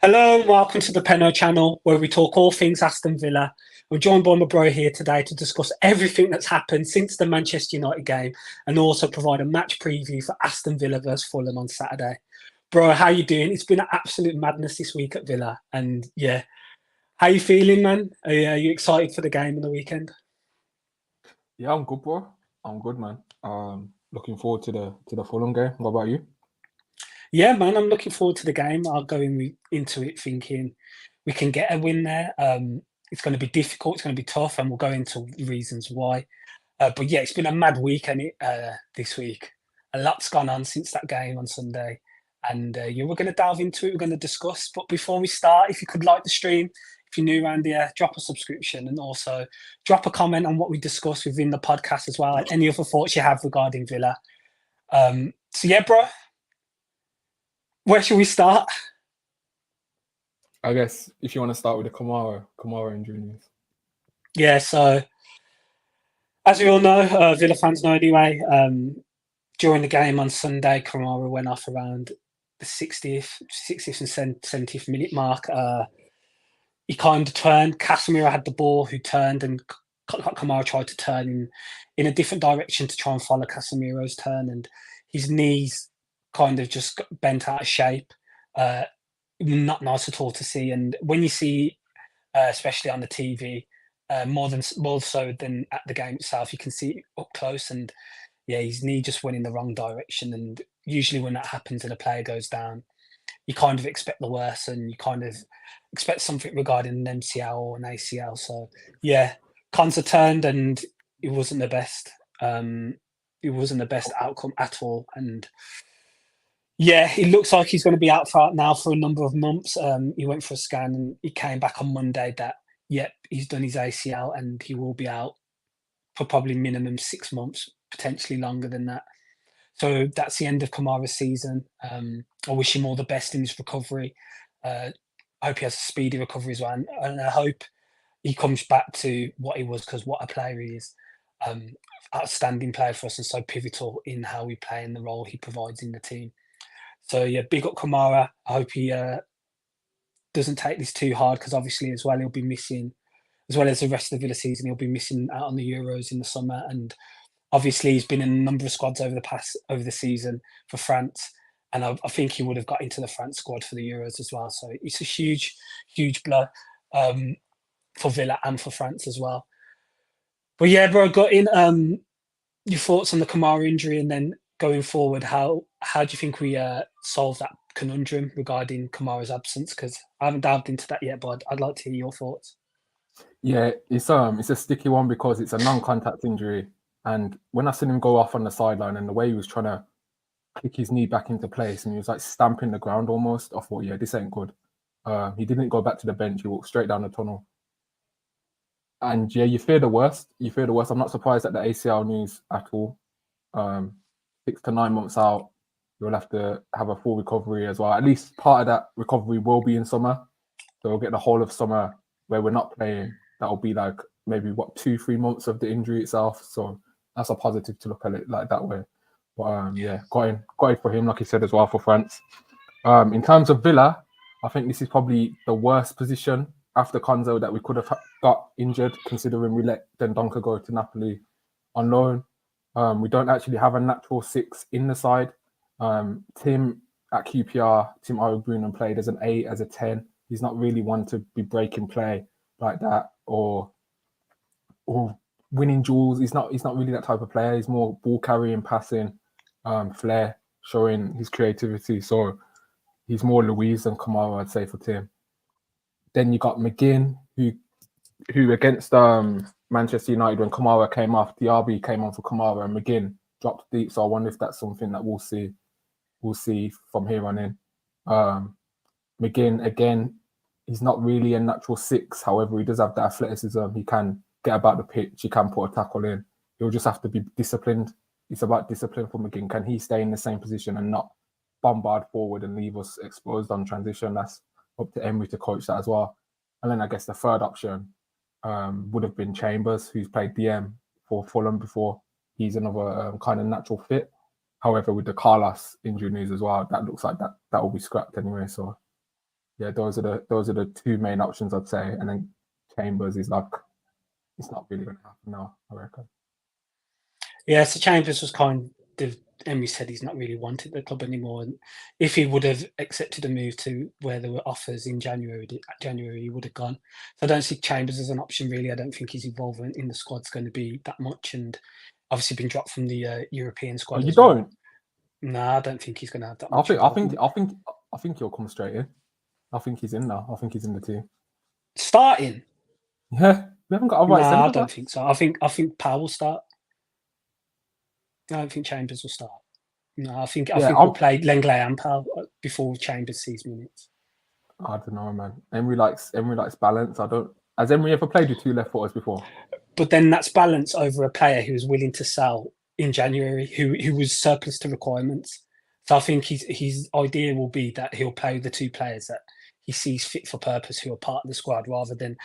Hello and welcome to the Penno channel where we talk all things Aston Villa. I'm joined by my bro here today to discuss everything that's happened since the Manchester United game and also provide a match preview for Aston Villa versus Fulham on Saturday. Bro, how you doing? It's been an absolute madness this week at Villa and yeah, how you feeling, man? Are you excited for the game on the weekend? Yeah, I'm good, bro. I'm good, man. Looking forward to the Fulham game. What about you? Yeah, man, I'm looking forward to the game. I'll go into it thinking we can get a win there. It's going to be difficult, it's going to be tough, and we'll go into reasons why. But yeah, it's been a mad week, and this week a lot's gone on since that game on Sunday, and yeah, we're going to delve into it. We're going to discuss. But before we start, if you could like the stream, if you're new around here, drop a subscription and also drop a comment on what we discussed within the podcast as well, and any other thoughts you have regarding Villa. So yeah, bro, where should we start? I guess if you want to start with the Kamara injury news. Yeah, so as we all know, Villa fans know anyway, during the game on Sunday, Kamara went off around the 60th and 70th minute mark. He kind of turned. Casemiro had the ball, who turned, and Kamara tried to turn in a different direction to try and follow Casemiro's turn, and his knees kind of just got bent out of shape. Not nice at all to see. And when you see, especially on the TV, more so than at the game itself, you can see it up close. And yeah, his knee just went in the wrong direction. And usually when that happens and a player goes down, you kind of expect the worst and you kind of expect something regarding an MCL or an ACL. So yeah, Konsa turned and it wasn't the best. It wasn't the best outcome at all. And yeah, it looks like he's going to be out now for a number of months. He went for a scan and he came back on Monday that, yep, he's done his ACL and he will be out for probably minimum 6 months, potentially longer than that. So that's the end of Kamara's season. I wish him all the best in his recovery. I hope he has a speedy recovery as well. And I hope he comes back to what he was, because what a player he is. Outstanding player for us and so pivotal in how we play and the role he provides in the team. So yeah, big up Kamara. I hope he doesn't take this too hard, because obviously as well he'll be missing, as well as the rest of the Villa season, he'll be missing out on the Euros in the summer. And obviously he's been in a number of squads over the season for France, and I think he would have got into the France squad for the Euros as well. So it's a huge blow for Villa and for France as well. But yeah, bro, got in your thoughts on the Kamara injury, and then going forward, how do you think we solve that conundrum regarding Kamara's absence? Because I haven't delved into that yet, but I'd like to hear your thoughts. Yeah, it's a sticky one because it's a non-contact injury, and when I seen him go off on the sideline and the way he was trying to kick his knee back into place and he was like stamping the ground almost, I thought, yeah, this ain't good. He didn't go back to the bench; he walked straight down the tunnel. And yeah, you fear the worst. I'm not surprised at the ACL news at all. 6 to 9 months out, you'll have to have a full recovery as well. At least part of that recovery will be in summer. So we'll get the whole of summer where we're not playing. That'll be like maybe 2-3 months of the injury itself. So that's a positive to look at it like that way. But yeah, got in for him, like he said as well, for France. In terms of Villa, I think this is probably the worst position after Konsa that we could have got injured, considering we let Dendoncker go to Napoli on loan. We don't actually have a natural 6 in the side. Tim at QPR, Tim Ogbrunen played as an 8, as a 10. He's not really one to be breaking play like that or winning duels. He's not really that type of player. He's more ball carrying, passing, flair, showing his creativity. So he's more Luiz than Kamara, I'd say, for Tim. Then you got McGinn, who against Manchester United, when Kamara came off, Diaby came on for Kamara and McGinn dropped deep. So I wonder if that's something that we'll see from here on in. McGinn, again, he's not really a natural 6. However, he does have that athleticism. He can get about the pitch. He can put a tackle in. He'll just have to be disciplined. It's about discipline for McGinn. Can he stay in the same position and not bombard forward and leave us exposed on transition? That's up to Emery to coach that as well. And then I guess the third option would have been Chambers, who's played DM for Fulham before. He's another kind of natural fit. However, with the Carlos injury news as well, that looks like that will be scrapped anyway. So Yeah, those are the two main options I'd say, and then Chambers is like, it's not really going to happen now, I reckon. Yeah, so Chambers was kind of, Emery said he's not really wanted the club anymore, and if he would have accepted a move to where there were offers in January, he would have gone. So I don't see Chambers as an option really. I don't think his involvement in the squad's going to be that much, and obviously been dropped from the European squad. Oh, you as well. don't? No, I don't think he's going to have that I much. think he'll come straight in. I think he's in now. I think he's in the team. Starting? Yeah, we haven't got a right No, centre I back. don't think so. I think Powell will start. I don't think Chambers will start. No, I think we'll play Lenglet and Powell before Chambers sees minutes. I don't know, man. Emery likes balance. Has Emery ever played with two left footers before? But then that's balance over a player who was willing to sell in January, who was surplus to requirements. So I think his idea will be that he'll play with the two players that he sees fit for purpose, who are part of the squad, rather than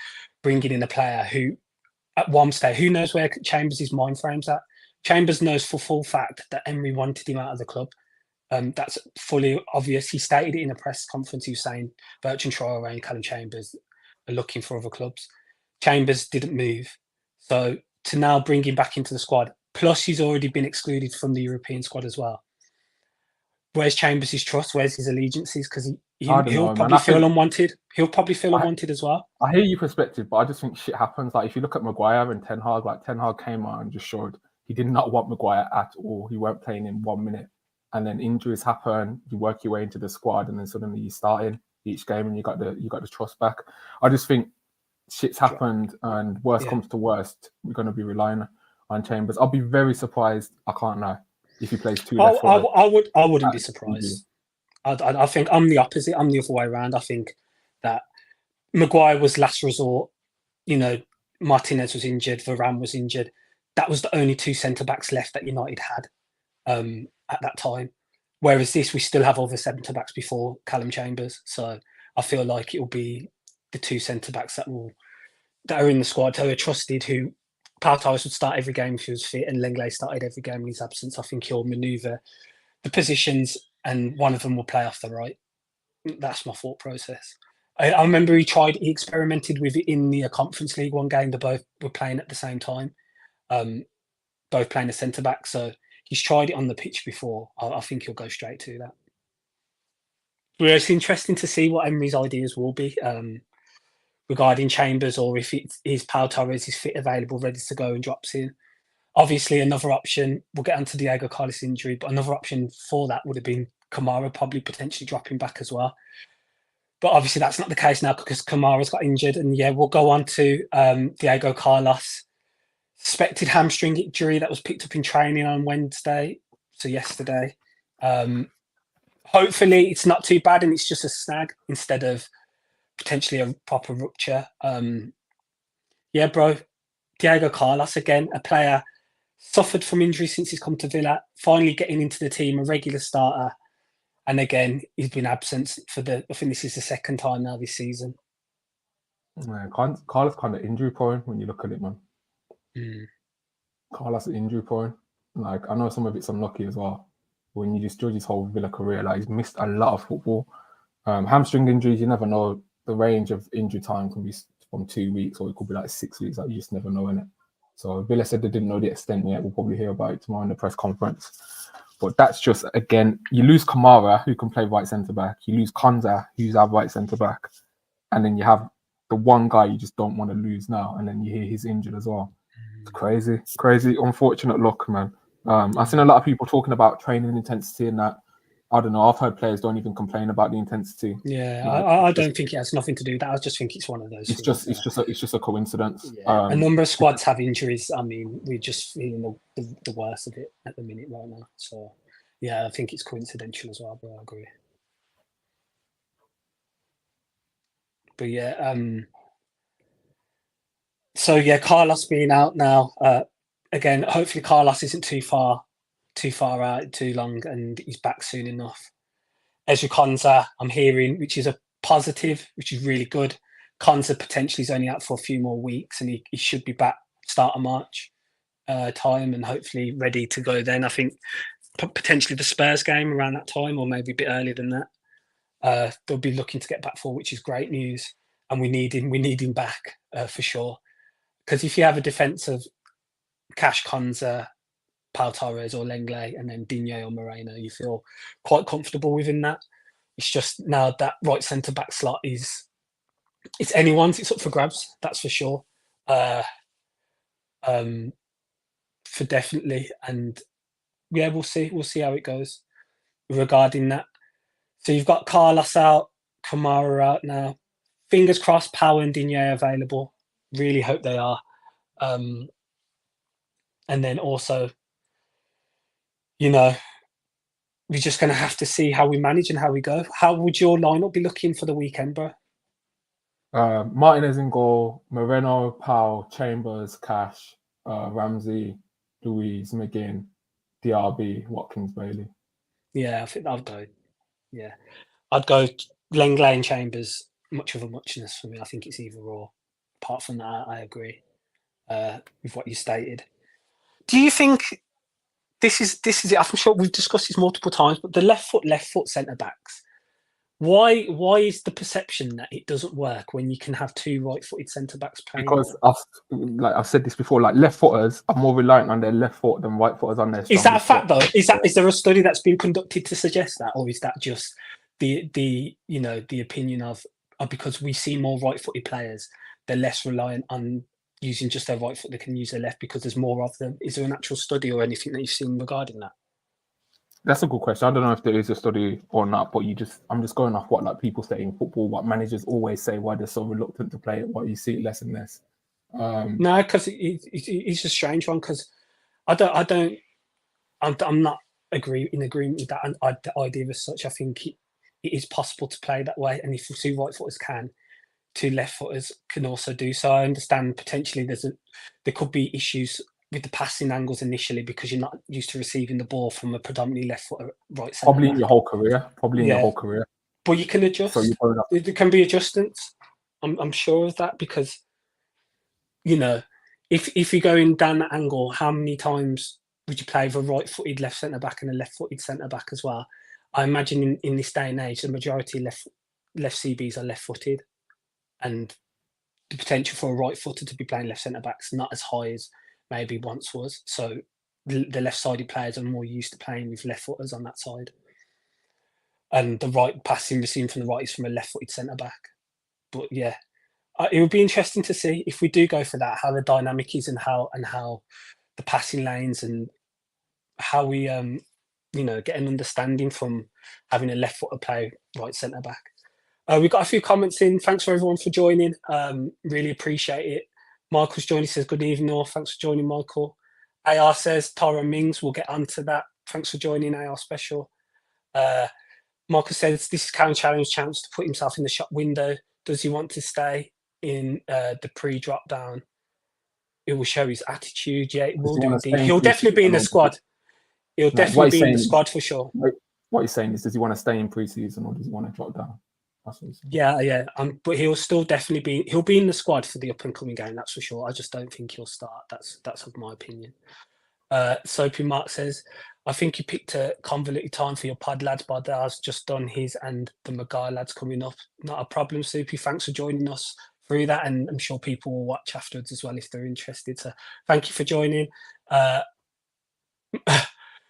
bringing in a player who, at one stage, who knows where Chambers' mind frame's at. Chambers knows for full fact that Emery wanted him out of the club. That's fully obvious. He stated it in a press conference. He was saying Bertrand Traoré and Callum Chambers are looking for other clubs. Chambers didn't move. So to now bring him back into the squad, plus he's already been excluded from the European squad as well. Where's Chambers' trust? Where's his allegiances? Because he'll probably feel unwanted. He'll probably feel unwanted as well. I hear your perspective, but I just think shit happens. Like if you look at Maguire and Ten Hag, Ten Hag came out and just showed he did not want Maguire at all. He weren't playing in 1 minute. And then injuries happen, you work your way into the squad, and then suddenly you start in each game and you got the trust back. I just think shit's happened, and worst comes to worst, we're going to be relying on Chambers. I'll be very surprised, I can't lie, if he plays two left footers. I wouldn't be surprised. I think I'm the opposite. I'm the other way around. I think that Maguire was last resort. Martinez was injured, Varane was injured. That was the only two centre-backs left that United had at that time. Whereas this, we still have other centre-backs before Callum Chambers. So I feel like it will be the two centre-backs that are in the squad, who are trusted, who Pau Torres would start every game if he was fit, and Lenglet started every game in his absence. I think he'll manoeuvre the positions, and one of them will play off the right. That's my thought process. I remember he experimented with it in the Conference League one game. They both were playing at the same time, both playing a centre-back. So he's tried it on the pitch before. I think he'll go straight to that. But it's interesting to see what Emery's ideas will be regarding Chambers, or if it is Pau Torres is fit, available, ready to go and drops in. Obviously, another option, we'll get onto Diego Carlos' injury, but another option for that would have been Kamara probably potentially dropping back as well. But obviously that's not the case now because Kamara's got injured. And yeah, we'll go on to Diego Carlos. Suspected hamstring injury that was picked up in training on Wednesday, so yesterday. Hopefully it's not too bad and it's just a snag instead of potentially a proper rupture. Yeah, bro. Diego Carlos, again, a player suffered from injury since he's come to Villa, finally getting into the team, a regular starter. And again, he's been absent I think this is the second time now this season. Yeah, Carlos kind of injury prone when you look at it, man. Carlos is injury prone. Like, I know some of it's unlucky as well. When you just judge his whole Villa career, like he's missed a lot of football. Hamstring injuries, you never know. The range of injury time can be from 2 weeks, or it could be like 6 weeks. Like, you just never know, innit? So Villa said they didn't know the extent yet. We'll probably hear about it tomorrow in the press conference. But that's just, again, you lose Kamara, who can play right centre-back. You lose Konza, who's our right centre-back. And then you have the one guy you just don't want to lose now. And then you hear he's injured as well. It's crazy. Crazy, unfortunate luck, man. I've seen a lot of people talking about training intensity and that. I don't know. I've heard players don't even complain about the intensity. Yeah, I don't think it has nothing to do with that. I just think it's one of those. It's just a coincidence. Yeah. A number of squads have injuries. I mean, we're just feeling the worst of it at the minute right now. So, yeah, I think it's coincidental as well. But I agree. But yeah, so yeah, Carlos being out now. Again, hopefully Carlos isn't too far out, too long, and he's back soon enough. Ezri Konsa, I'm hearing, which is a positive, which is really good. Konsa potentially is only out for a few more weeks, and he should be back start of March time, and hopefully ready to go then. I think potentially the Spurs game around that time, or maybe a bit earlier than that. They'll be looking to get back for, which is great news. And we need him back for sure. Because if you have a defence of Cash, Konza, Pau Torres or Lenglet, and then Digne or Moreno, you feel quite comfortable within that. It's just now that right centre back slot it's anyone's. It's up for grabs, that's for sure. For definitely, and yeah, we'll see how it goes regarding that. So you've got Carlos out, Kamara out now. Fingers crossed, Pau and Digne available. Really hope they are. And then also, we're just going to have to see how we manage and how we go. How would your lineup be looking for the weekend, bro? Martinez in goal, Moreno, Pau, Chambers, Cash, Ramsey, Louise, McGinn, DRB, Watkins, Bailey. Yeah, I think I'd go. Yeah, I'd go Lenglet and Chambers. Much of a muchness for me. I think it's either or. Apart from that, I agree with what you stated. Do you think this is it? I'm sure we've discussed this multiple times, but the left foot centre backs. Why is the perception that it doesn't work when you can have two right-footed centre backs playing? Because I've said this before, like left footers are more reliant on their left foot than right footers on their. Is that a fact though? Is there a study that's been conducted to suggest that, or is that just the opinion of because we see more right-footed players, they're less reliant on using just their right foot, they can use their left because there's more of them? Is there an actual study or anything that you've seen regarding that? That's a good question. I don't know if there is a study or not, but I'm just going off what like people say in football, what managers always say, why they're so reluctant to play it, why you see it less and less. No, because it's a strange one. Because I'm not in agreement with that idea as such. I think it is possible to play that way, and if two right footers can, two left footers can also do so. I understand potentially there could be issues with the passing angles initially because you're not used to receiving the ball from a predominantly left footer right centre Probably back. in your whole career. But you can adjust. So there can be adjustments. I'm sure of that because if you're going down that angle, how many times would you play with a right-footed left centre back and a left-footed centre back as well? I imagine in this day and age, the majority left CBs are left-footed, and the potential for a right footer to be playing left centre back's not as high as maybe once was. So the left-sided players are more used to playing with left footers on that side, and the right passing receiving from the right is from a left-footed centre back. But yeah, it would be interesting to see if we do go for that, how the dynamic is and how the passing lanes and how we get an understanding from having a left footer play right centre back. We've got a few comments in. Thanks for everyone for joining. Really appreciate it. Michael's joining, says good evening all. Thanks for joining, Michael. AR says Tara Mings, we'll get onto that. Thanks for joining, AR Special. Michael says this is Karen Challenge chance to put himself in the shop window. Does he want to stay in the pre-drop down? It will show his attitude. Yeah, it will do indeed. He'll definitely be in the squad. He'll definitely be in the squad for sure. What he's saying is, does he want to stay in pre-season or does he want to drop down? Yeah. But he'll still definitely he'll be in the squad for the up and coming game. That's for sure. I just don't think he'll start. That's my opinion. Soapy Mark says, I think you picked a convoluted time for your pod, lads. Badar's just done his and the Maguire lads coming up. Not a problem, Soapy. Thanks for joining us through that. And I'm sure people will watch afterwards as well if they're interested. So thank you for joining.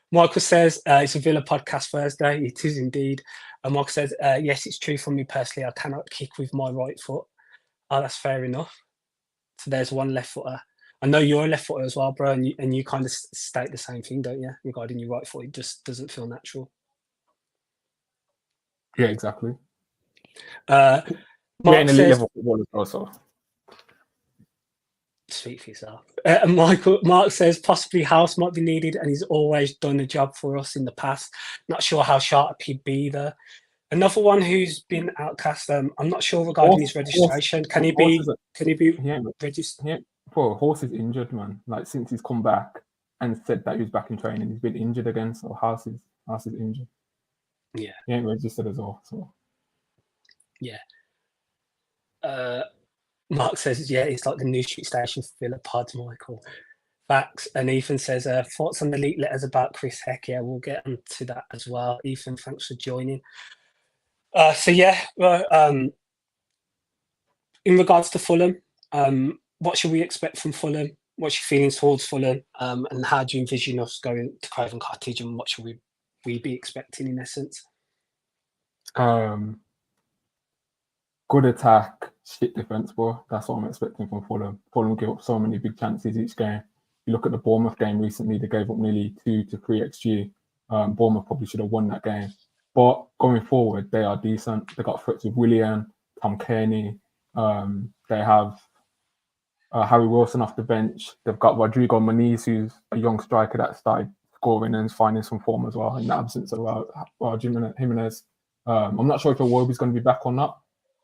Michael says, it's a Villa podcast Thursday. It is indeed. And Michael says, yes, it's true for me personally. I cannot kick with my right foot. Oh, that's fair enough. So there's one left footer. I know you're a left footer as well, bro, and you kind of state the same thing, don't you? Regarding your right foot, it just doesn't feel natural. Yeah, exactly. Mark says, level football also. Speak for yourself. Mark says possibly House might be needed, and he's always done the job for us in the past. Not sure how sharp he'd be there. Another one who's been outcast. I'm not sure regarding his registration. Can he be registered? Yeah, poor Horse is injured, man. Like since he's come back and said that he was back in training, he's been injured again. So House is injured. Yeah, he ain't registered as well. So yeah. Mark says, yeah, it's like the New Street Station for Villa pods, Michael. Facts. And Ethan says, thoughts on the leaked letters about Chris Heck? Yeah, we'll get onto that as well. Ethan, thanks for joining. In regards to Fulham, what should we expect from Fulham? What's your feelings towards Fulham? And how do you envision us going to Craven Cottage? And what should we be expecting in essence? Um, Good attack, shit defense, bro. That's what I'm expecting from Fulham. Fulham give up so many big chances each game. You look at the Bournemouth game recently; they gave up nearly 2 to 3 xG. Bournemouth probably should have won that game. But going forward, they are decent. They got threats with Willian, Tom Kearney. They have Harry Wilson off the bench. They've got Rodrigo Muniz, who's a young striker that started scoring and finding some form as well in the absence of Jimenez. I'm not sure if Iwobi's going to be back or not.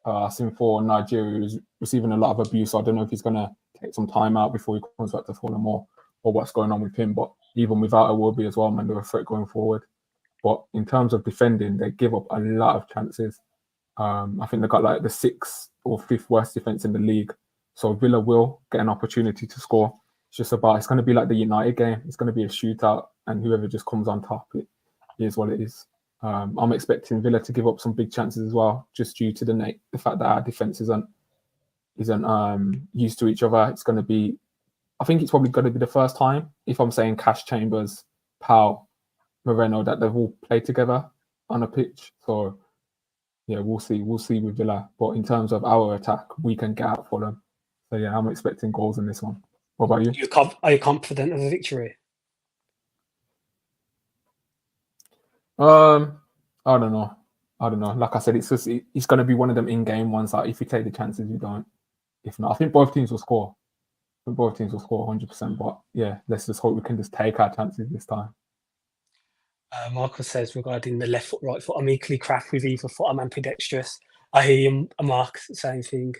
I've seen for Nigeria, he was receiving a lot of abuse, so I don't know if he's going to take some time out before he comes back to Fulham or what's going on with him. But even without Iwobi as well, man, they're a threat going forward. But in terms of defending, they give up a lot of chances. I think they got like the 6th or 5th worst defense in the league. So Villa will get an opportunity to score. It's going to be like the United game. It's going to be a shootout, and whoever just comes on top, it is what it is. I'm expecting Villa to give up some big chances as well, just due to the fact that our defense isn't used to each other. I think it's probably going to be the first time, if I'm saying Cash, Chambers, Powell, Moreno, that they've all played together on a pitch. So yeah, we'll see with Villa. But in terms of our attack, we can get out for them. So yeah, I'm expecting goals in this one. What about you? Are you confident of a victory? I don't know. Like I said, it's going to be one of them in-game ones. Like if you take the chances, you don't. If not, I think both teams will score. 100%. But yeah, let's just hope we can just take our chances this time. Michael says regarding the left foot, right foot, I'm equally crap with either foot. I'm ambidextrous. I hear you, Mark. Same thing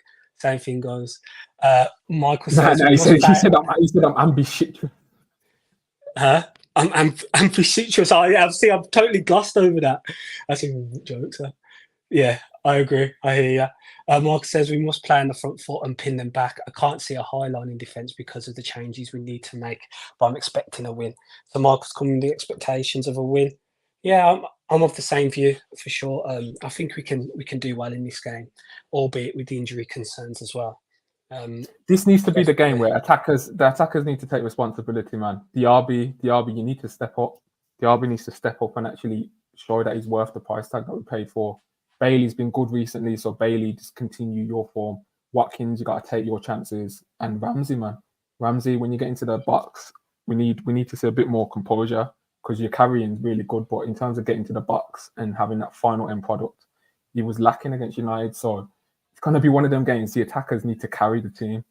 goes. Michael says, he said I'm ambitious. Huh? I'm ambitious. I've totally glossed over that. That's a joke. So. Yeah, I agree. I hear you. Mark says we must play on the front foot and pin them back. I can't see a high line in defence because of the changes we need to make, but I'm expecting a win. So Mark's coming with the expectations of a win. Yeah, I'm of the same view for sure. I think we can do well in this game, albeit with the injury concerns as well. This needs to be the game where the attackers need to take responsibility, man. The RB, you need to step up. The RB needs to step up and actually show that he's worth the price tag that we paid for. Bailey's been good recently, so Bailey, just continue your form. Watkins, you got to take your chances. And Ramsey, man. Ramsey, when you get into the box, we need to see a bit more composure because your carrying is really good. But in terms of getting to the box and having that final end product, he was lacking against United. So it's going to be one of them games. The attackers need to carry the team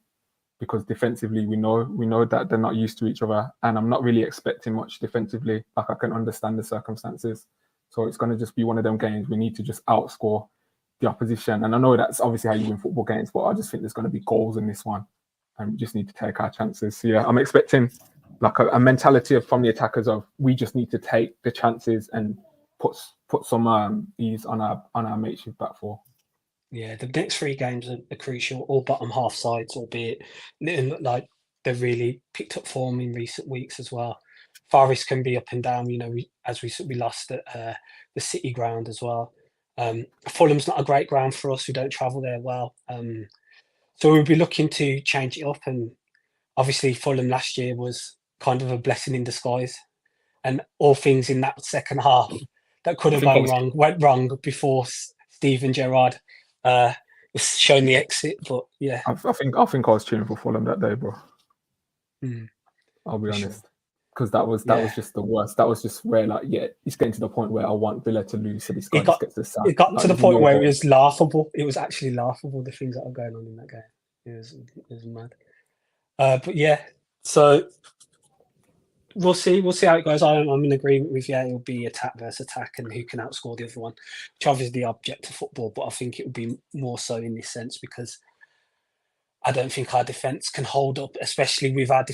because defensively, we know that they're not used to each other. And I'm not really expecting much defensively. Like I can understand the circumstances. So it's going to just be one of them games. We need to just outscore the opposition. And I know that's obviously how you win football games, but I just think there's going to be goals in this one. And we just need to take our chances. So yeah, I'm expecting like a mentality from the attackers of we just need to take the chances and put some ease on our makeshift back four. Yeah, the next 3 games are crucial, all bottom half sides, albeit they look like they've really picked up form in recent weeks as well. Forest can be up and down, we lost at the City ground as well. Fulham's not a great ground for us. We don't travel there well. So we'll be looking to change it up. And obviously Fulham last year was kind of a blessing in disguise. And all things in that second half that could have gone wrong, went wrong before Steven Gerrard was shown the exit. But yeah. I think I was cheering for Fulham that day, bro. I'll be honest. Sure. Because that was just the worst. That was just where it's getting to the point where I want Villa to lose, so this guy just gets the sack. It got to the point where it was laughable. It was actually laughable, the things that are going on in that game. It was mad. But yeah, so we'll see how it goes. I'm in agreement with you. It'll be attack versus attack, and who can outscore the other one, which obviously is the object of football. But I think it will be more so in this sense because I don't think our defence can hold up, especially with our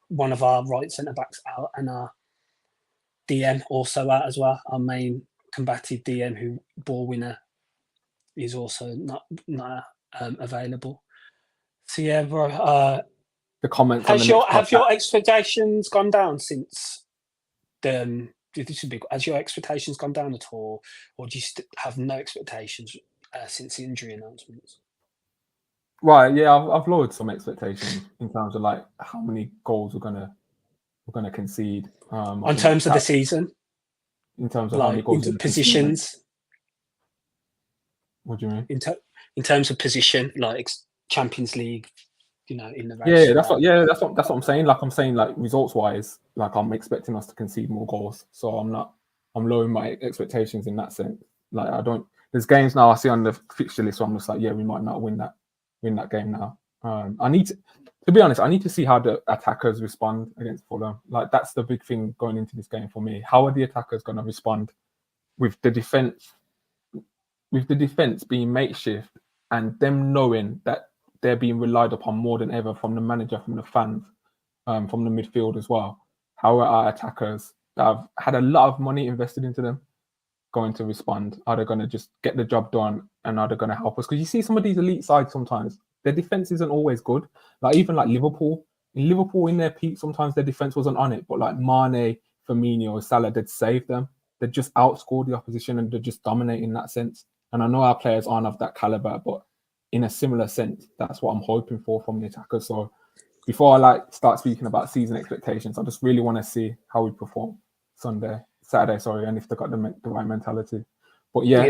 one of our right centre backs out and our DM also out as well. Our main combative DM, who ball winner, is also not available. So yeah, bro. The comments have your expectations gone down since the this should be. Has your expectations gone down at all, or do you have no expectations since the injury announcements? Right, yeah, I've lowered some expectations in terms of like how many goals we're gonna concede. I In think terms of the that season, in terms of how many like goals we're into gonna concede, mate. positions, What do you mean? in, ter- in terms of position, like Champions League, in the Yeah, race yeah, you are. that's what I'm saying. Like I'm saying, like results wise, like I'm expecting us to concede more goals. So I'm lowering my expectations in that sense. Like I don't. There's games now I see on the fixture list, so I'm just like, yeah, we might not win that game now. I need to be honest. I need to see how the attackers respond against Fulham. Like that's the big thing going into this game for me. How are the attackers going to respond with the defense? With the defense being makeshift and them knowing that they're being relied upon more than ever from the manager, from the fans, from the midfield as well. How are our attackers that have had a lot of money invested into them going to respond? Are they going to just get the job done and are they going to help us? Because you see some of these elite sides sometimes, their defense isn't always good. Like even like Liverpool, in their peak, sometimes their defense wasn't on it. But like Mane, Firmino, Salah, they'd save them. They'd just outscored the opposition and they're just dominating in that sense. And I know our players aren't of that caliber, but in a similar sense, that's what I'm hoping for from the attackers. So before I start speaking about season expectations, I just really want to see how we perform Saturday, sorry, and if they got the right mentality. But yeah,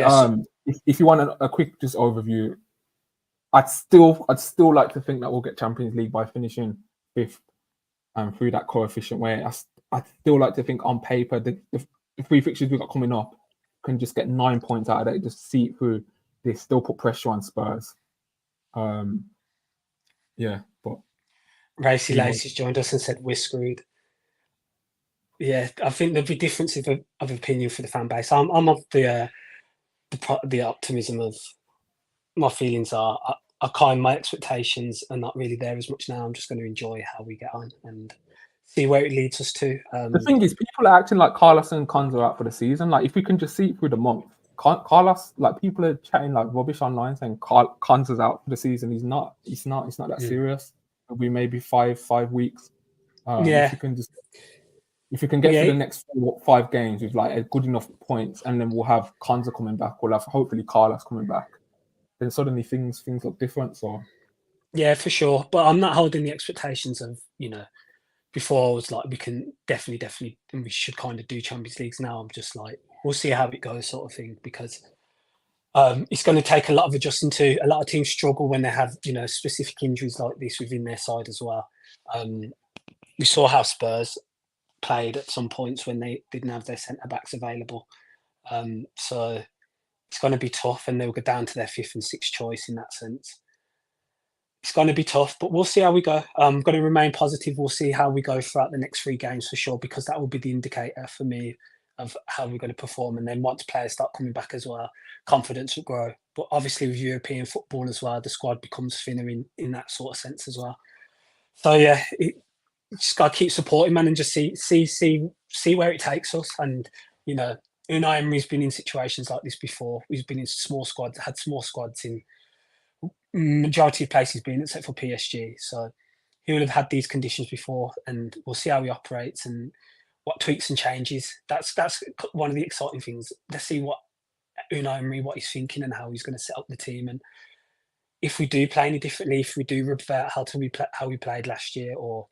Yes, if you want a quick just overview, I'd still like to think that we'll get Champions League by finishing fifth through that coefficient way. I'd still like to think on paper the three fixtures we got coming up can just get 9 points out of it, just see it through. They still put pressure on Spurs. Yeah, but Racy who knows? Laces joined us and said we're screwed. Yeah, I think there'll be differences of opinion for the fan base. I'm of the optimism of my feelings are my expectations are not really there as much now. I'm just going to enjoy how we get on and see where it leads us to. The thing is, people are acting like Carlos and Cons are out for the season. Like, if we can just see it through the month, Carlos, like people are chatting like rubbish online saying Cons is out for the season. He's not. It's not that serious. It'll be maybe 5 weeks. Yeah, If we can get through yeah, the next 5 games with like a good enough points, and then we'll have Konza coming back. We'll have hopefully Carlos coming back. Then suddenly things look different. So yeah, for sure. But I'm not holding the expectations of before I was like we can definitely, and we should kind of do Champions Leagues. Now I'm just like we'll see how it goes, sort of thing, because it's going to take a lot of adjusting to. A lot of teams struggle when they have specific injuries like this within their side as well. We saw how Spurs played at some points when they didn't have their centre backs available. So it's going to be tough, and they'll go down to their fifth and sixth choice in that sense. It's going to be tough, but we'll see how we go. I'm going to remain positive. We'll see how we go throughout the next 3 games for sure, because that will be the indicator for me of how we're going to perform. And then once players start coming back as well, confidence will grow. But obviously, with European football as well, the squad becomes thinner in that sort of sense as well. So yeah, just got to keep supporting, man, and just see where it takes us. And Unai Emery's been in situations like this before. He's been in small squads, had small squads in majority of places been except for PSG. So he would have had these conditions before, and we'll see how he operates and what tweaks and changes. That's one of the exciting things. Let's see what Unai Emery, what he's thinking and how he's going to set up the team. And if we do play any differently, if we do revert how we played last year, or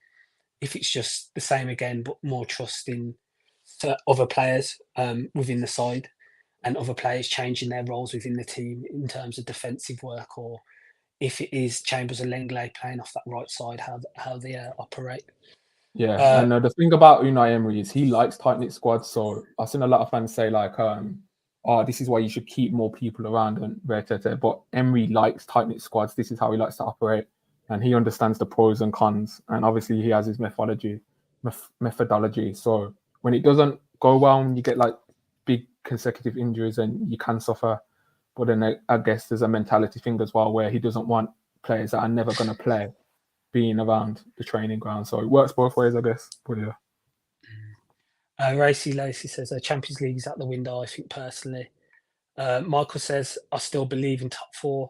if it's just the same again, but more trust in other players within the side and other players changing their roles within the team in terms of defensive work, or if it is Chambers and Lenglet playing off that right side, how they operate. yeah, and the thing about Unai Emery is he likes tight knit squads. So I've seen a lot of fans say like, "Oh, this is why you should keep more people around." And but Emery likes tight knit squads. This is how he likes to operate, and he understands the pros and cons. And obviously, he has his methodology. So when it doesn't go well, and you get like big consecutive injuries, and you can suffer. But then I guess there's a mentality thing as well, where he doesn't want players that are never going to play being around the training ground. So it works both ways, I guess. But yeah. Racy Lacey says Champions League is out the window, I think, personally. Michael says, I still believe in top 4.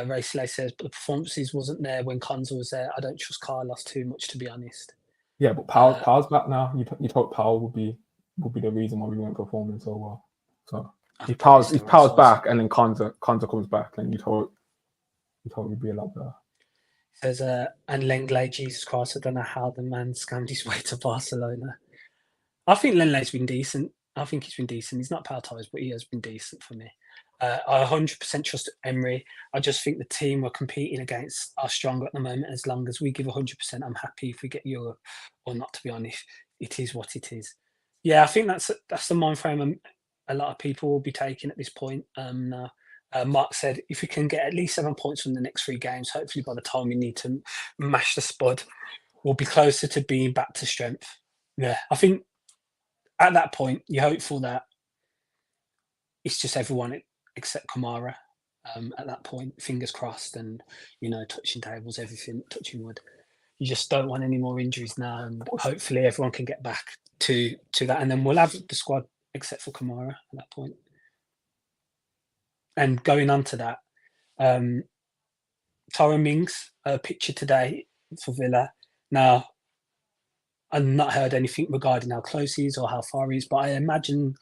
Racy Lacey says, but the performances wasn't there when Konza was there. I don't trust Carlos too much, to be honest. Yeah, but Powell's back now. You'd hope Powell would be would be the reason why we weren't performing so well. So he Probably powers still back, and then Konza comes back, and you thought we'd be a lot better. Says, and Lenglet, Jesus Christ, I don't know how the man scammed his way to Barcelona. I think Lenglet's been decent. I think he's been decent. He's not Pau-Torres, but he has been decent for me. I 100% trust Emery. I just think the team we're competing against are stronger at the moment. As long as we give 100%, I'm happy if we get Europe or not, to be honest. It is what it is. Yeah, I think that's the mind frame a lot of people will be taking at this point. Now. Mark said, if we can get at least 7 points from the next 3 games, hopefully by the time we need to mash the spud, we'll be closer to being back to strength. Yeah, I think at that point, you're hopeful that it's just everyone except Kamara at that point, fingers crossed, and, touching tables, everything, touching wood. You just don't want any more injuries now, and hopefully everyone can get back to that, and then we'll have the squad except for Kamara at that point. And going on to that, Tyrone Mings, picture today for Villa. Now, I've not heard anything regarding how close he is or how far he is, but I imagine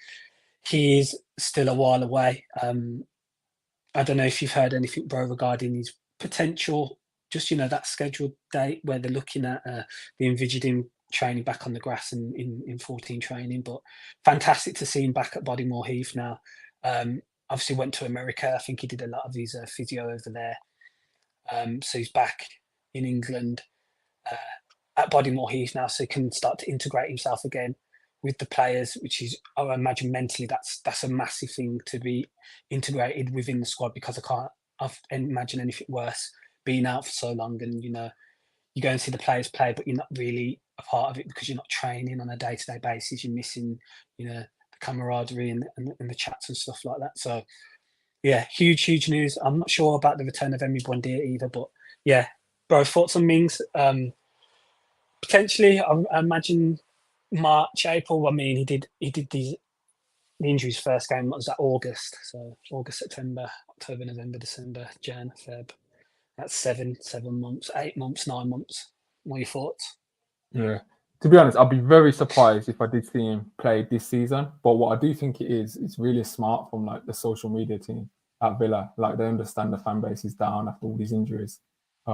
he is still a while away. I don't know if you've heard anything, bro, regarding his potential, just, that scheduled date where they're looking at the envisaging training back on the grass in 14 training. But fantastic to see him back at Bodymoor Heath now. Obviously went to America. I think he did a lot of his physio over there. So he's back in England at Bodymoor Heath now, so he can start to integrate himself again with the players, which is, I imagine mentally, that's a massive thing to be integrated within the squad, because I can't imagine anything worse being out for so long, and you go and see the players play, but you're not really a part of it because you're not training on a day-to-day basis. You're missing, the camaraderie and the chats and stuff like that. So yeah, huge news. I'm not sure about the return of Emi Buendia either, but yeah, bro, thoughts on Mings? Potentially, I imagine March, April. I mean, he did the injuries first game was that August, so August, September, October, November, December, Jan, Feb. That's 7 months, 8 months, 9 months. What are your thoughts? Yeah. To be honest, I'd be very surprised if I did see him play this season. But what I do think it is, it's really smart from like the social media team at Villa. Like they understand the fan base is down after all these injuries. They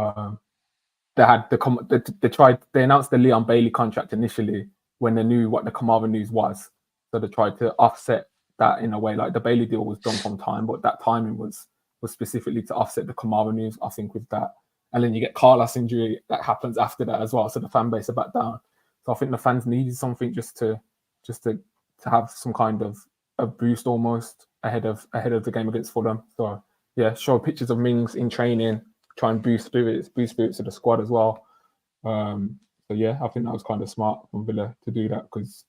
announced the Leon Bailey contract initially when they knew what the Kamara news was. So they tried to offset that in a way. Like the Bailey deal was done from time, but that timing was specifically to offset the Kamara news, I think, with that. And then you get Carlos injury that happens after that as well. So the fan base are back down. So I think the fans needed something just to have some kind of a boost almost ahead of the game against Fulham. So yeah, show pictures of Mings in training, try and boost spirits of the squad as well. So yeah, I think that was kind of smart from Villa to do that, because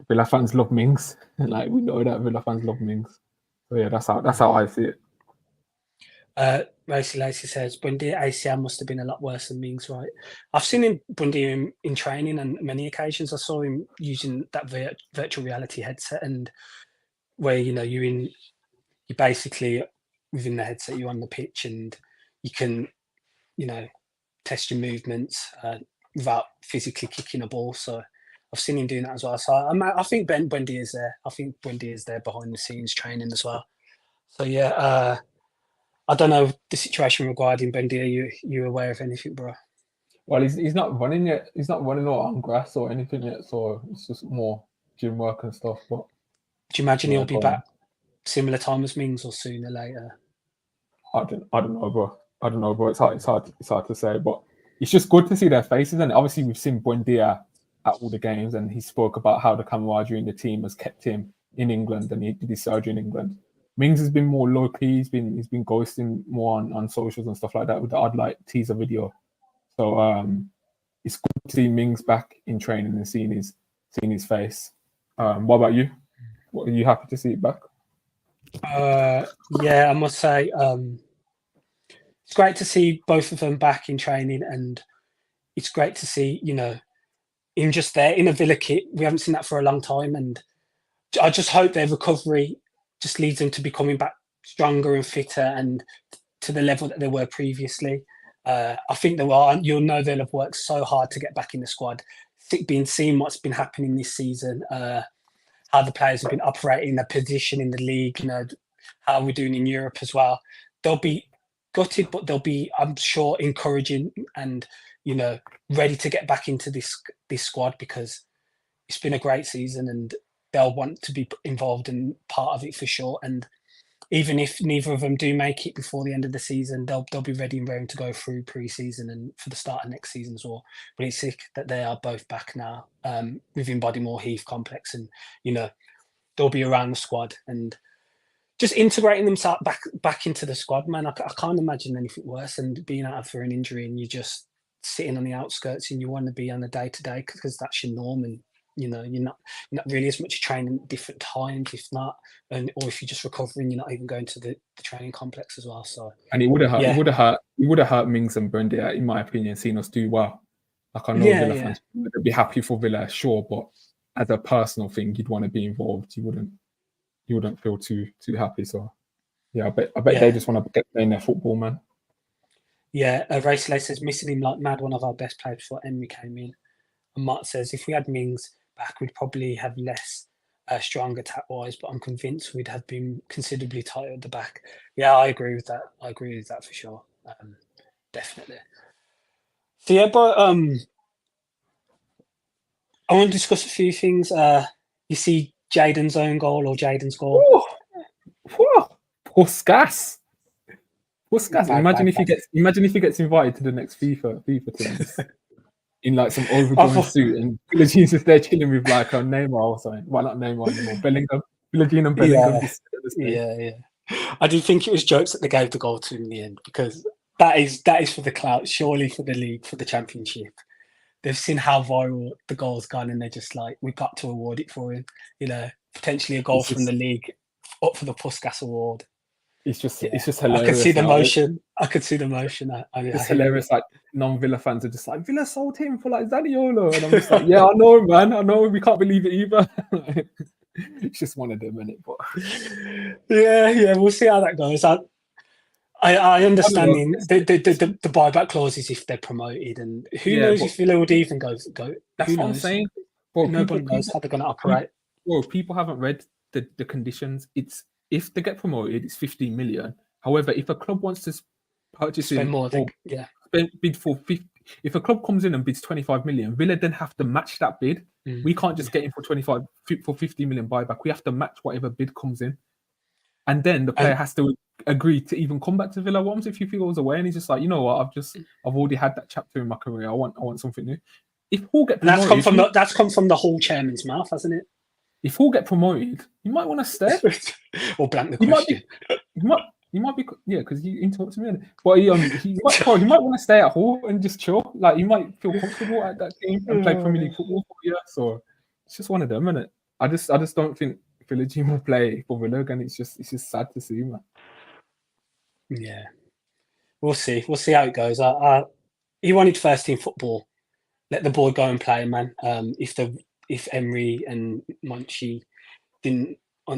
Villa fans love Mings. Like we know that Villa fans love Mings. So yeah, that's how I see it. Racy Lacey says Buendia ACL must have been a lot worse than Mings, right? I've seen Buendia in training, and many occasions I saw him using that virtual reality headset, and where you're basically within the headset, you're on the pitch, and you can test your movements without physically kicking a ball. So I've seen him doing that as well. So I think Buendia is there. I think Buendia is there behind the scenes training as well. So yeah. I don't know the situation regarding Buendia. You aware of anything, bro? Well, he's not running yet. He's not running on grass or anything yet. So it's just more gym work and stuff. But do you imagine he'll be back similar time as Mings or sooner, later? I don't know, bro. I don't know, bro. It's hard to say. But it's just good to see their faces. And obviously, we've seen Buendia at all the games, and he spoke about how the camaraderie in the team has kept him in England, and he did his surgery in England. Mings has been more low-key. He's been ghosting more on socials and stuff like that with the odd like teaser video. So it's good to see Mings back in training and seeing his face. What about you? Are you happy to see it back? Yeah, I must say it's great to see both of them back in training, and it's great to see him just there in a Villa kit. We haven't seen that for a long time, and I just hope their recovery just leads them to becoming back stronger and fitter and to the level that they were previously. I think you'll know they'll have worked so hard to get back in the squad seeing what's been happening this season, how the players have been operating, their position in the league, how we're doing in Europe as well. They'll be gutted, but they'll be, I'm sure, encouraging and ready to get back into this squad, because it's been a great season and they'll want to be involved in part of it for sure. And even if neither of them do make it before the end of the season, they'll be ready and raring to go through pre-season and for the start of next season as well. But it's sick that they are both back now within Bodymoor Heath complex, and they'll be around the squad and just integrating themselves back into the squad. Man, I can't imagine anything worse than being out for an injury and you're just sitting on the outskirts and you want to be on a day-to-day because that's your norm, and you're not really as much training at different times, if not, or if you're just recovering, you're not even going to the training complex as well. So, and it would have hurt Mings and Brendan, in my opinion, seeing us do well. Like, I know Villa fans would be happy for Villa, sure, but as a personal thing, you'd want to be involved. You wouldn't feel too happy. So, yeah, I bet they just want to get playing their football, man. Yeah, Racele says missing him like mad. One of our best players before Emery came in. And Mart says if we had Mings back, we'd probably have less strong attack-wise, but I'm convinced we'd have been considerably tighter at the back. Yeah, I agree with that. For sure. Definitely. So yeah, but I want to discuss a few things. You see Jaden's own goal or Jaden's goal? Puskas. Imagine if he gets invited to the next FIFA teams. In like some overgrown suit, and Philogene's just there chilling with like a Neymar or something. Well, not Neymar anymore. Bellingham. Philogene and Bellingham. Yeah. I do think it was jokes that they gave the goal to him in the end, because that is for the clout, surely for the league, for the championship. They've seen how viral the goal's gone, and they're just like, we've got to award it for him. Potentially a goal from the league up for the Puskas award. It's just hilarious. I could see the motion. It's hilarious. Like, non-Villa fans are just like, Villa sold him for like Zaniolo, and I'm just like, yeah, I know, man. I know. We can't believe it either. It's just one of them, isn't it? But yeah, we'll see how that goes. I understand the buyback clauses if they're promoted, and who knows if Villa would even go. That's what I'm saying. Well, nobody knows how they're going to operate. Well, people haven't read the conditions. It's if they get promoted, it's 15 million. However, if a club wants to purchase spend more, bid for 50, if a club comes in and bids 25 million, Villa then have to match that bid. We can't just get in for 50 million buyback. We have to match whatever bid comes in, and then the player has to agree to even come back to Villa. What if he feels away and he's just like, you know what, I've already had that chapter in my career. I want something new. If Hall get promoted, that's come from the Hall chairman's mouth, hasn't it? If Hall get promoted, you might want to stay. Or blank the question. He might be, yeah, because he interrupted me. But he might want to stay at Hall and just chill. Like, he might feel comfortable at that team and play Premier League football for a year. So it's just one of them, isn't it? I just don't think Philogene will play for Villa again. It's just sad to see, man. Yeah, we'll see. We'll see how it goes. He wanted first team football. Let the boy go and play, man. If Emery and Monchi didn't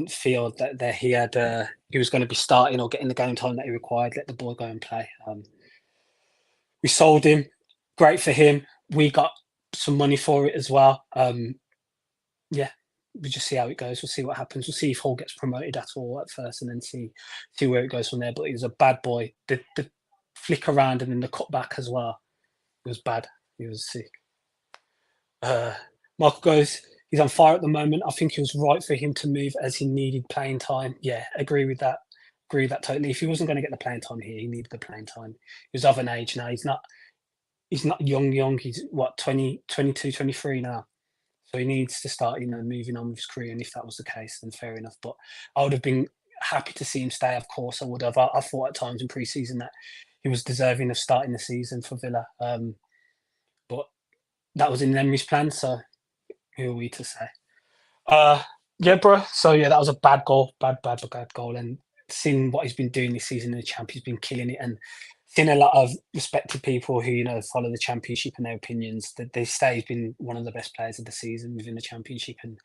feel that he was going to be starting or getting the game time that he required, let the boy go and play. We sold him. Great for him. We got some money for it as well. Yeah, we'll just see how it goes. We'll see what happens. We'll see if Hall gets promoted at all at first, and then see where it goes from there. But he was a bad boy. The flick around and then the cut back as well. It was bad. He was sick. Michael goes, he's on fire at the moment. I think it was right for him to move as he needed playing time. Yeah, agree with that. Agree with that totally. If he wasn't going to get the playing time here, he needed the playing time. He was of an age now. He's not young. He's 20, 22, 23 now. So he needs to start, moving on with his career. And if that was the case, then fair enough. But I would have been happy to see him stay. Of course, I would have. I thought at times in pre-season that he was deserving of starting the season for Villa. But that was in Emery's plan, so who are we to say? Yeah, bro. So yeah, that was a bad goal, bad goal. And seeing what he's been doing this season in the Champ, he's been killing it. And seeing a lot of respected people who follow the Championship and their opinions, that they say he's been one of the best players of the season within the Championship. And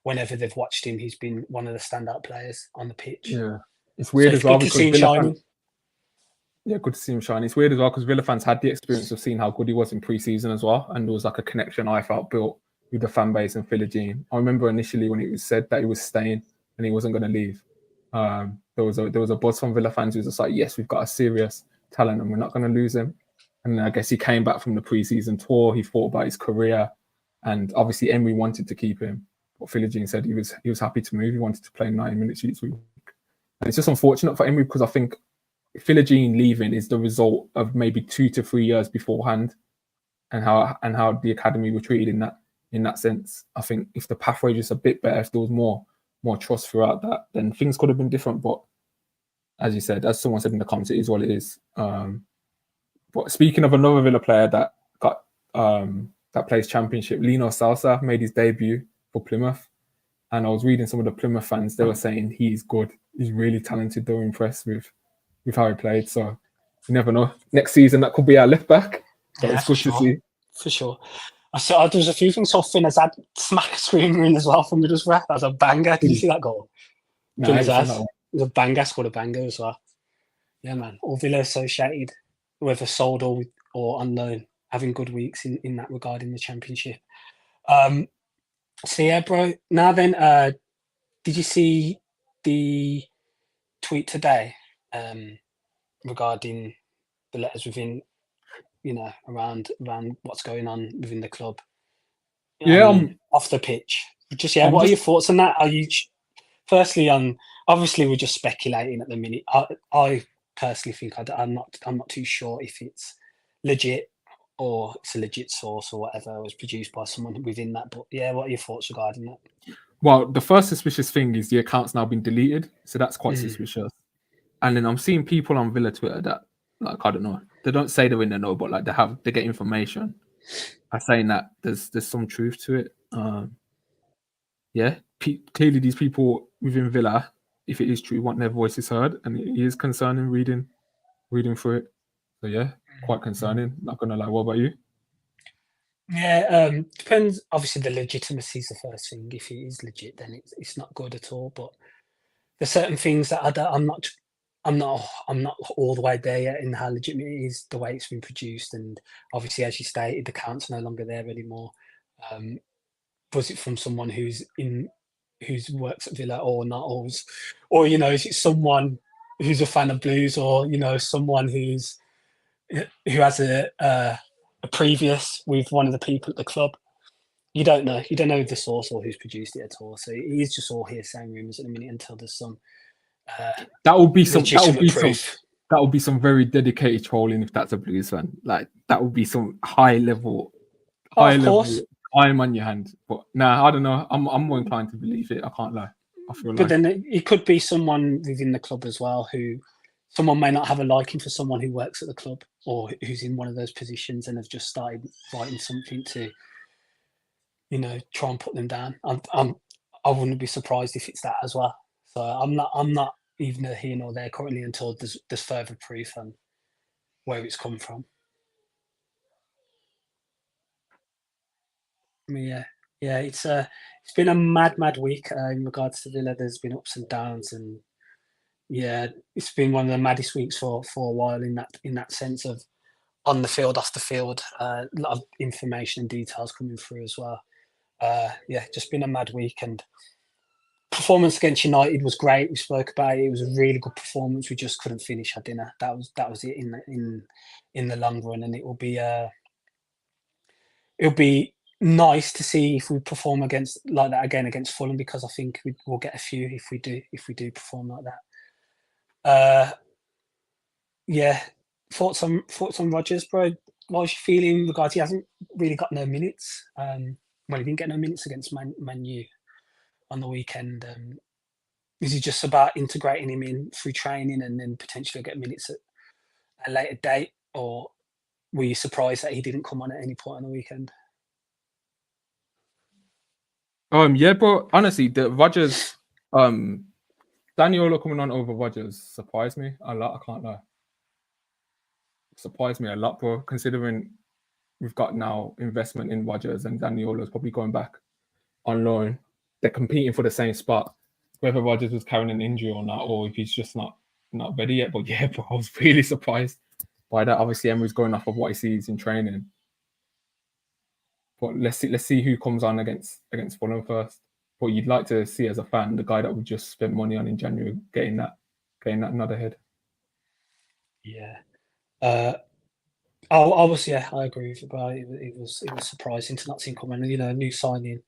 whenever they've watched him, he's been one of the standout players on the pitch. Yeah, it's weird as well because Yeah, good to see him shine. It's weird as well because Villa fans had the experience of seeing how good he was in pre-season as well, and there was like a connection I felt built with the fan base and Philogene. I remember initially when it was said that he was staying and he wasn't going to leave. There was a buzz from Villa fans who was just like, yes, we've got a serious talent and we're not going to lose him. And then I guess he came back from the pre-season tour. He thought about his career, and obviously Emery wanted to keep him. But Philogene said he was happy to move. He wanted to play 90 minutes each week. And it's just unfortunate for Emery because I think Philogene leaving is the result of maybe 2 to 3 years beforehand, and how the academy were treated in that sense. I think if the pathway was just a bit better, if there was more trust throughout that, then things could have been different. But as you said, as someone said in the comments, it is what it is. But speaking of another Villa player that got that plays Championship, Lino Salsa made his debut for Plymouth, and I was reading some of the Plymouth fans. They were saying he's good, he's really talented. They were impressed with how he played. So you never know. Next season that could be our left back. So Yeah, it's good to see. For sure. I saw there was a few things. So Finn has had smack screamer in as well from Middlesbrough. That was a banger. Did you see that goal? No, It was a banger. Scored a banger as well. Yeah, man. All Villa associated, whether sold or on loan, having good weeks in that regard in the Championship. So yeah, bro. Now then, did you see the tweet today regarding the letters within, around what's going on within the club? Yeah, Off the pitch. What are your thoughts on that? Are you firstly on? Obviously, we're just speculating at the minute. I personally think I'm not too sure if it's legit or it's a legit source or whatever. It was produced by someone within that. But yeah, what are your thoughts regarding that? Well, the first suspicious thing is the account's now been deleted, so that's quite suspicious. And then I'm seeing people on Villa Twitter that, like, I don't know, they don't say they're in the know, but like they get information. Are saying that there's some truth to it. Clearly these people within Villa, if it is true, want their voices heard, and it is concerning reading through it. So yeah, quite concerning. Not gonna lie. What about you? Yeah, depends. Obviously, the legitimacy is the first thing. If it is legit, then it's not good at all. But there's certain things that I'm not all the way there yet in how legitimate it is, the way it's been produced, and obviously, as you stated, the account's no longer there anymore. Was it from someone who's works at Villa or not, or is it someone who's a fan of Blues, or someone who has a previous with one of the people at the club? You don't know. You don't know the source or who's produced it at all. So it is just all hearsay and rumours at the minute until there's some that would be some proof. That would be some very dedicated trolling if that's a Blues fan. Like that would be some high level time on your hand. But nah, I don't know. I'm more inclined to believe it. I can't lie. I feel but then it could be someone within the club as well who someone may not have a liking for someone who works at the club or who's in one of those positions and have just started writing something to try and put them down. I wouldn't be surprised if it's that as well. So I'm not even here nor there currently until there's further proof on where it's come from. I mean, yeah, it's been a mad week in regards to Villa. There's been ups and downs, and yeah, it's been one of the maddest weeks for a while in that sense of on the field, off the field, a lot of information and details coming through as well. Yeah, just been a mad week, and performance against United was great. We spoke about it. It was a really good performance. We just couldn't finish our dinner. That was it in the long run, and it'll be nice to see if we perform like that again against Fulham, because I think we'll get a few if we do perform like that. Yeah, thoughts on Rodgers, bro. What was your feeling regards? He hasn't really got no minutes. He didn't get no minutes against Man U on the weekend. Is it just about integrating him in through training and then potentially get minutes at a later date, or were you surprised that he didn't come on at any point on the weekend? Yeah, but honestly, the Rodgers, Daniolo coming on over Rodgers surprised me a lot. I can't lie. Surprised me a lot, bro. Considering we've got now investment in Rodgers and Daniolo's probably going back on loan. They're competing for the same spot. Whether Rodgers was carrying an injury or not, or if he's just not not ready yet. But yeah, bro, I was really surprised by that. Obviously, Emery's going off of what he sees in training. But let's see who comes on against Fulham first. But you'd like to see as a fan the guy that we just spent money on in January getting that nod ahead. Yeah. I agree with you, but it was surprising to not see him coming. You know, new signing,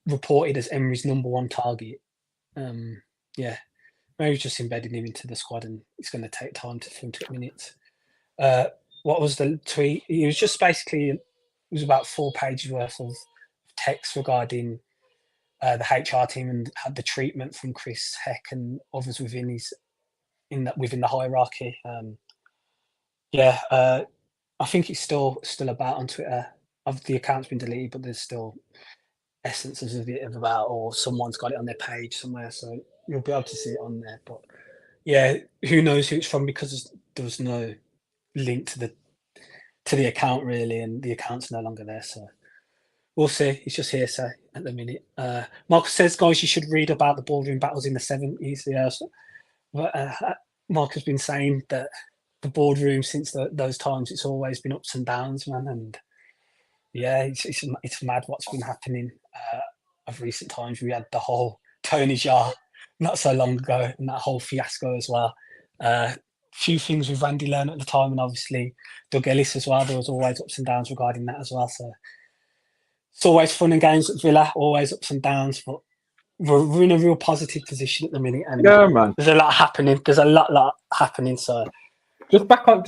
reported as Emery's #1 target. Yeah, maybe just embedding him into the squad, and it's going to take time for him to get minutes. What was the tweet? It was just basically, it was about 4 pages worth of text regarding the HR team and had the treatment from Chris Heck and others within the hierarchy. I think it's still about on Twitter. The account's been deleted, but there's still essences of it about, or someone's got it on their page somewhere, so you'll be able to see it on there. But yeah, who knows who it's from, because there was no link to the account really, and the account's no longer there. So we'll see. It's just hearsay at the minute. Marcus says, guys, you should read about the ballroom battles in the 70s. Yeah, but Mark has been saying that the boardroom since those times, it's always been ups and downs, man. And yeah, it's mad what's been happening of recent times. We had the whole Tony Jaa not so long ago, and that whole fiasco as well. Few things with Randy Lerner at the time, and obviously Doug Ellis as well. There was always ups and downs regarding that as well. So it's always fun and games at Villa, always ups and downs, but we're in a real positive position at the minute, and yeah, man, there's a lot happening. There's a lot happening. So just back on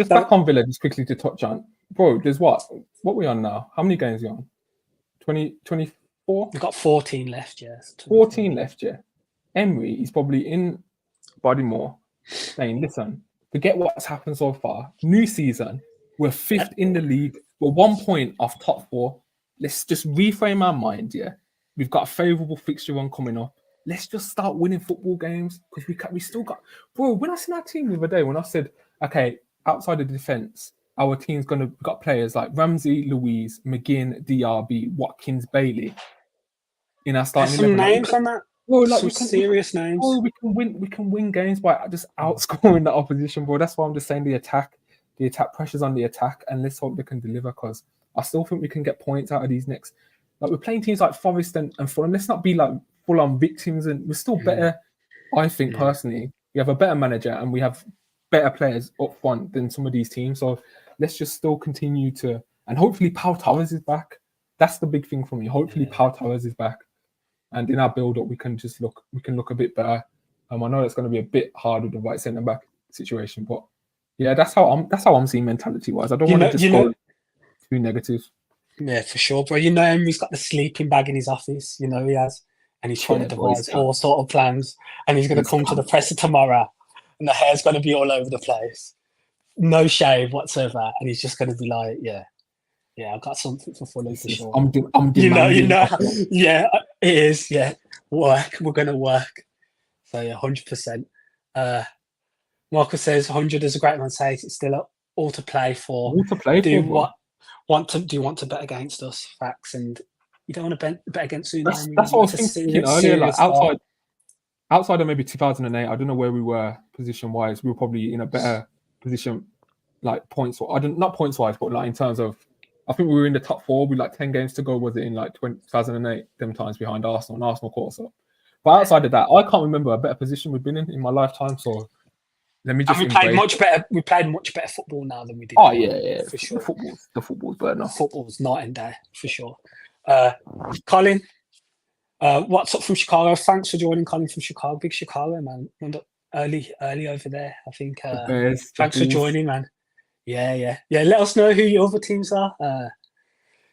Villa, just quickly to touch on, bro. There's what we on now? How many games are we on? 24? We've got 14 left. Yes, 14 left. Yeah, Emery is probably in Bodymoor saying, "Listen, forget what's happened so far. New season, we're 5th in the league. We're 1 point off top 4. Let's just reframe our mind. Yeah, we've got a favourable fixture run coming up. Let's just start winning football games, because we still got, bro. When I seen our team the other day, when I said, okay, outside of the defence, our team's got players like Ramsey, Louise, McGinn, DRB, Watkins, Bailey in our starting 11. Some names on that. Bro, some serious names. Oh, we can win games by just outscoring the opposition, bro. That's why I'm just saying the attack pressure's on the attack, and let's hope they can deliver, because I still think we can get points out of these next. Like, we're playing teams like Forest and Fulham. Let's not be like full-on victims, and we're still better. I think personally, we have a better manager and we have better players up front than some of these teams. So let's just still continue to, and hopefully Pau Torres is back. That's the big thing for me. Hopefully Pau Torres is back, and in our build-up we can look a bit better. I know it's going to be a bit hard with the right centre back situation, but yeah, that's how I'm seeing mentality-wise. I don't want to just go too negative. Yeah, for sure, bro. Emery's got the sleeping bag in his office. He has, and he's trying to devise all sort of plans. And he's going to come to the presser tomorrow, and the hair's going to be all over the place, no shave whatsoever, and he's just going to be like, yeah, I've got something for Fulham for sure. I'm demanding. Yeah, it is. Yeah, we're going to work. So yeah, 100%. Marcus says 100 is a great man says it's still all to play for. Do you want to bet against us? Facts. And you don't want to bet against Unai. That's what I was thinking earlier. Like outside of maybe 2008, I don't know where we were position wise. We were probably in a better position, like points. Not points wise, but like in terms of, I think we were in the top 4 with like 10 games to go. Was it in like 2008? Them times behind Arsenal, and Arsenal caught us up. But outside of that, I can't remember a better position we've been in my lifetime. So let me just. And we played much better. We played much better football now than we did. Oh yeah, for sure. The football's better now. Football's night and day for sure. Colin, what's up from Chicago? Thanks for joining, Colin from Chicago. Big Chicago man. Early over there. I think. Thanks for joining, man. Yeah. Let us know who your other teams are.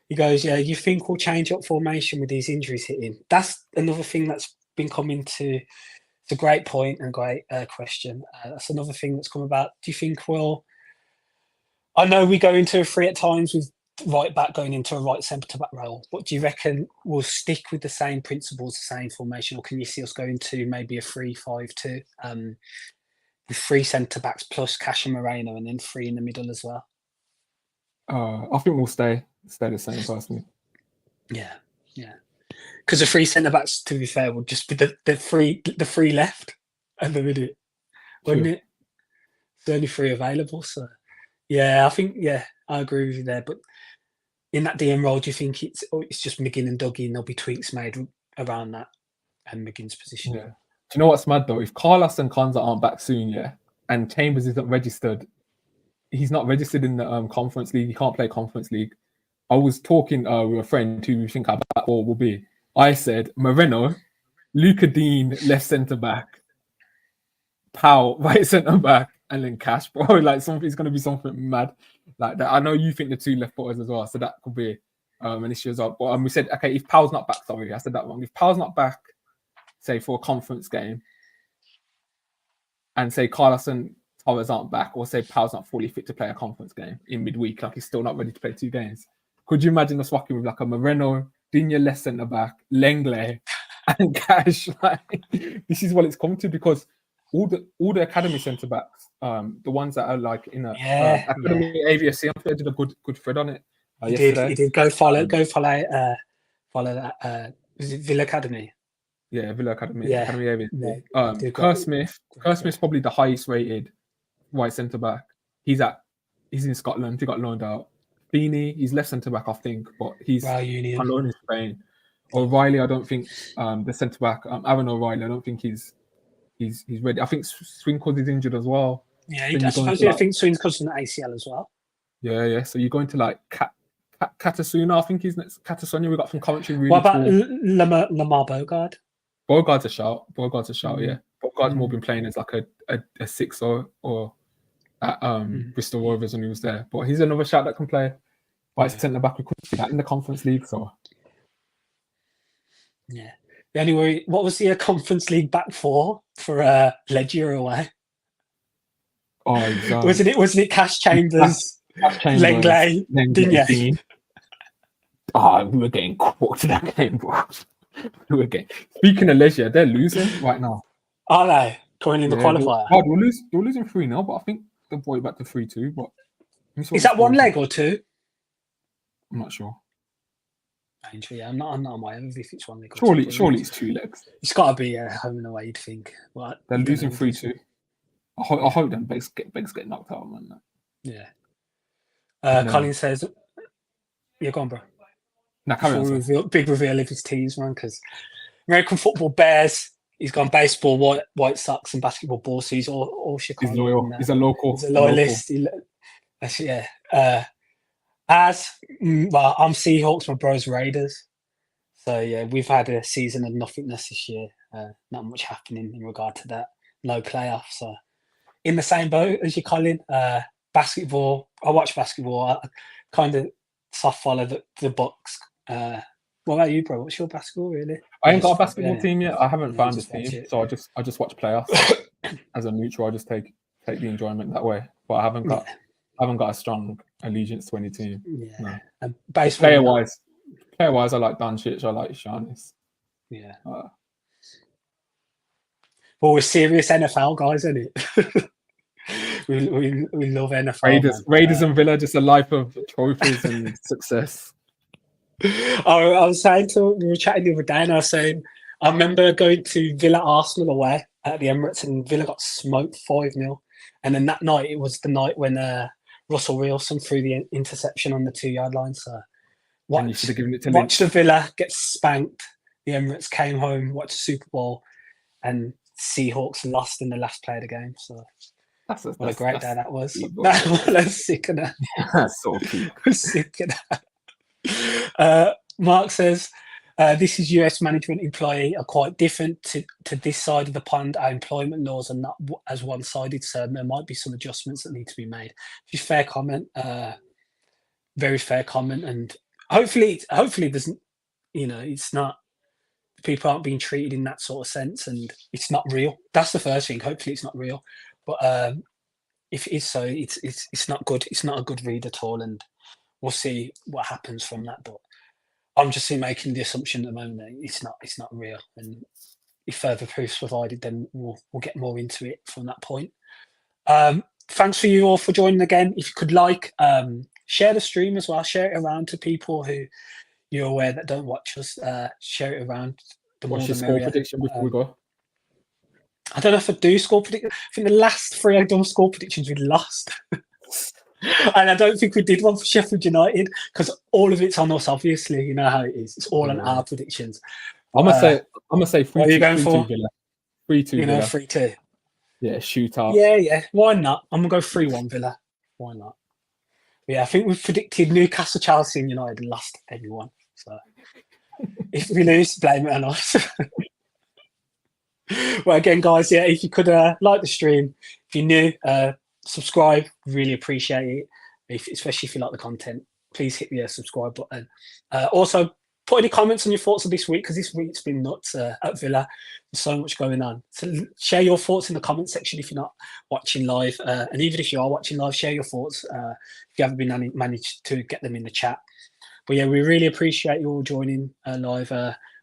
He goes, yeah. You think we'll change up formation with these injuries hitting? That's another thing that's been coming to. It's a great point and great question. That's another thing that's come about. Do you think I know we go into a 3 at times with right back going into a right centre back role, but do you reckon we'll stick with the same principles, the same formation, or can you see us going to maybe a 3-5-2 with 3 centre backs plus Cash and Moreno, and then 3 in the middle as well? I think we'll stay the same personally. Yeah. because the three centre backs, to be fair, would just be the three left at the minute, wouldn't True. it? There's only three available, so yeah, I think I agree with you there. But in that DM role, do you think it's just McGinn and Dougie, and there'll be tweaks made around that and McGinn's position? Yeah. Do you know what's mad though? If Carlos and Konza aren't back soon, yeah, and Chambers isn't registered, he's not registered in the Conference League. He can't play Conference League. I was talking with a friend who we think our back four will be. I said Moreno, Luca Dean, left centre back, Powell, right centre back, and then Cash, bro. Like something's going to be something mad like that. I know you think the two left footers as well, so that could be an issue as well. But we said, okay, if Powell's not back, sorry, I said that wrong. If Powell's not back, say for a conference game, and say Carlos and Torres aren't back, or say Powell's not fully fit to play a conference game in midweek, like he's still not ready to play 2 games. Could you imagine us walking with like a Moreno, Digne left centre back, Lenglet, and Cash? Like this is what it's come to, because all the academy centre backs, the ones that are like in a academy AVFC, I did a good thread on it yesterday. He did go follow that. Was it Villa Academy? Yeah, Villa Academy. Yeah. Academy AVFC. Kerr Smith's probably the highest rated white centre back. He's in Scotland. He got loaned out. Feeney, he's left centre back, I think, but he's on loan in Spain. O'Reilly, I don't think the centre back, Aaron O'Reilly, I don't think he's ready. I think Swinkles is injured as well. Yeah, I think Swinkles from the ACL as well. Yeah. So you're going to like Katasuna, I think he's next. Katasuna, we got from Coventry. Really what about Lamar Bogard? Bogard's a shout. Yeah. Bogard's more been playing as like a 6 or at Bristol Rovers when he was there. But he's another shout that can play right centre back. We couldn't see that in the Conference League. So yeah. The only worry, what was the Conference League back for Legia away? Oh, wasn't it Cash Chambers, Lenglet, Digne? Oh, we were getting cooked in that game, bro. Speaking of Legia, they're losing right now. Are they? Currently in the qualifier? They're losing 3-0, but I think they'll brought it back to 3-2. But is that one leg or two? I'm not sure. Yeah, I'm not on my own if it's one leg. Surely it's 2 legs. It's got to be home and away, you'd think. But they're losing 3-2. I hope them Begs get knocked out, man. Yeah. Colin says, "Yeah, go on, bro." Big reveal of his teams, man, because American football Bears. He's gone baseball, White Sox, and basketball Bulls. So he's all Chicago. He's loyal. He's a local. He's a loyalist. I'm Seahawks. My bro's Raiders. So yeah, we've had a season of nothingness this year. Not much happening in regard to that. No playoffs. So in the same boat as you, Colin. Basketball. I watch basketball. I kind of soft follow the Bucks. What about you, bro? What's your basketball, really? I ain't got a basketball team yet. I haven't found a team, so I just watch playoffs as a neutral. I just take the enjoyment that way. But I haven't got a strong allegiance to any team. Yeah. No. And player wise, I like Doncic. I like Giannis. Yeah. Well, we're serious NFL guys, isn't it? we love NFL. Raiders and Villa, just a life of trophies and success. I was saying we were chatting the other day, and I was saying I remember going to Villa Arsenal away at the Emirates, and Villa got smoked 5-0. And then that night, it was the night when Russell Wilson threw the interception on the 2-yard line. So watched the Villa get spanked. The Emirates came home, watched the Super Bowl, and Seahawks lost in the last play of the game. So what a great day that was. I was sick of that. That's so cute. I was sick of that. Mark says, this is US management employee are quite different to this side of the pond. Our employment laws are not as one-sided, so there might be some adjustments that need to be made. It's fair comment, very fair comment, and hopefully there's, it's not, people aren't being treated in that sort of sense, and it's not real. That's the first thing. Hopefully it's not real, but if it is so, it's not good. It's not a good read at all, and we'll see what happens from that. But I'm just making the assumption at the moment that it's not real, and if further proofs provided, then we'll get more into it from that point. Thanks for you all for joining again. If you could share the stream as well, share it around to people who you're aware that don't watch us, share it around. The more What's the your score merrier. prediction before we go? I don't know if I do score prediction. I think the last 3 I've done score predictions we lost. And I don't think we did one for Sheffield United because all of it's on us. Obviously, you know how it is. It's all on our predictions. I'm gonna say What are you going 3-2 for? Villa. 3-2 You know, Villa. 3-2. Yeah, shootout. Yeah. Why not? I'm gonna go 3-1 Villa. Why not? Yeah, I think we've predicted Newcastle, Chelsea, and United and lost everyone. So if we lose, blame it on us. Well, again, guys, yeah, if you could like the stream, if you're new, subscribe. Really appreciate it. Especially if you like the content, please hit the subscribe button. Also, put any comments on your thoughts of this week because this week's been nuts at Villa. There's so much going on. So share your thoughts in the comment section if you're not watching live, and even if you are watching live, share your thoughts if you haven't been managed to get them in the chat. But yeah, we really appreciate you all joining live.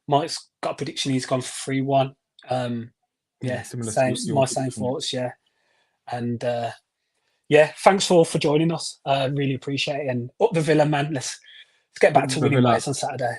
Mike's got a prediction; he's gone for 3-1. Yeah, similar same, to my same thoughts. Yeah, and yeah, thanks all for joining us. Really appreciate it. And up the Villa, man. Let's get back to winning ways on Saturday.